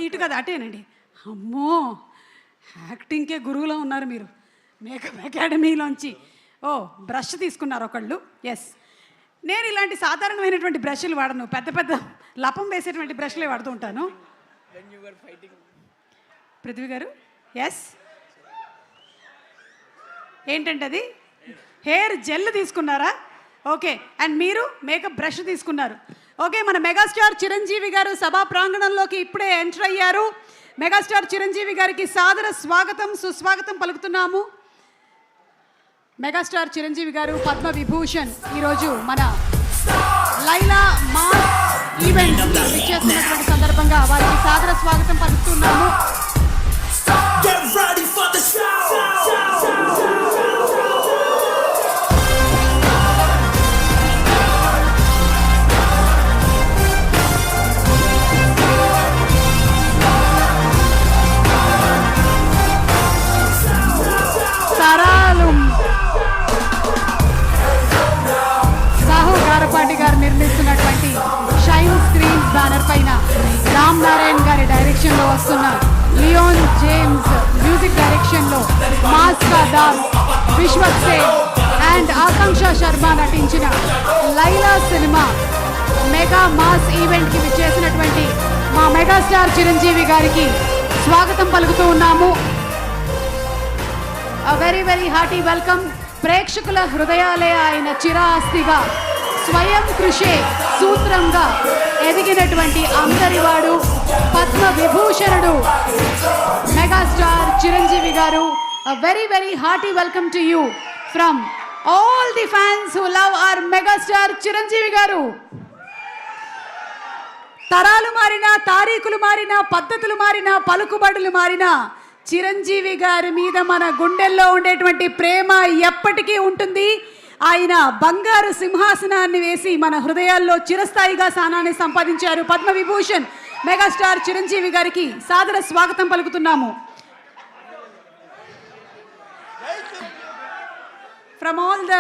ఇటు కదా అటేనండి. అమ్మో, యాక్టింగ్కే గురువులో ఉన్నారు మీరు. మేకప్ అకాడమీలోంచి బ్రష్ తీసుకున్నారు ఒకళ్ళు. ఎస్, నేను ఇలాంటి సాధారణమైనటువంటి బ్రష్లు వాడను, పెద్ద పెద్ద లపం వేసేటువంటి బ్రష్లే వాడుతూ ఉంటాను. పృథ్వీ గారు, ఎస్, ఏంటంటే అది హెయిర్ జెల్ తీసుకున్నారా? ఓకే. అండ్ మీరు మేకప్ బ్రష్ తీసుకున్నారు. ఓకే, మన మెగాస్టార్ చిరంజీవి గారు సభా ప్రాంగణంలోకి ఇప్పుడే ఎంటర్ అయ్యారు. మెగాస్టార్ చిరంజీవి గారికి సాదర స్వాగతం సుస్వాగతం పలుకుతున్నాము. మెగాస్టార్ చిరంజీవి గారు పద్మ విభూషణ్ ఈరోజు మన లైలా మాస్ ఈవెంట్ ఇచ్చేస్తున్నటువంటి సందర్భంగా వారికి సాదర స్వాగతం పలుకుతున్నాము. సాహు గారపాటి గారు నిర్మిస్తున్నటువంటి షైన్ స్క్రీన్స్ బ్యానర్ పైన రామ్ నారాయణ్ గారి డైరెక్షన్లో వస్తున్న లియోన్ జేమ్స్ మ్యూజిక్ డైరెక్షన్లో మాస్ కా దాస్, విశ్వక్ సేన్ అండ్ ఆకాంక్ష శర్మ నటించిన లైలా సినిమా మెగా మాస్ ఈవెంట్కి విచ్చేసినటువంటి మా మెగాస్టార్ చిరంజీవి గారికి స్వాగతం పలుకుతూ ఉన్నాము. Very very hearty welcome. ప్రేక్షకుల హృదయాలే ఆయన చిరాస్తిగా స్వయం కృషే సూత్రంగా ఎదిగినటువంటి అందరివాడు పద్మ విభూషణుడు మెగాస్టార్ చిరంజీవి గారు. Very very hearty welcome to you from all the fans who love our megastar Chiranjeevi గారు. తరాలు మారినా, తారీఖులు మారినా, పద్ధతులు మారినా, పలుకుబడులు మారినా, చిరంజీవి గారి మీద మన గుండెల్లో ఉండేటువంటి ప్రేమ ఎప్పటికీ ఉంటుంది. ఆయన బంగారు సింహాసనాన్ని వేసి మన హృదయాల్లో చిరస్థాయిగా స్థానాన్ని సంపాదించారు. పద్మ విభూషణ్ మెగాస్టార్ చిరంజీవి గారికి సాదర స్వాగతం పలుకుతున్నాము. From all the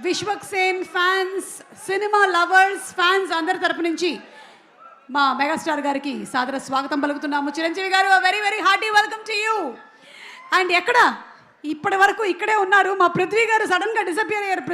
Vishwak Sen fans, cinema lovers, fans అందరి తరపు నుంచి మా మెగాస్టార్ గారికి సాదర స్వాగతం పలుకుతున్నాము. చిరంజీవి గారు, very very hearty welcome to you. And ఇప్పటి వరకు ఇక్కడే ఉన్నారు మా పృథ్వీ గారు, సడన్గా డిసపియర్ అయ్యారు.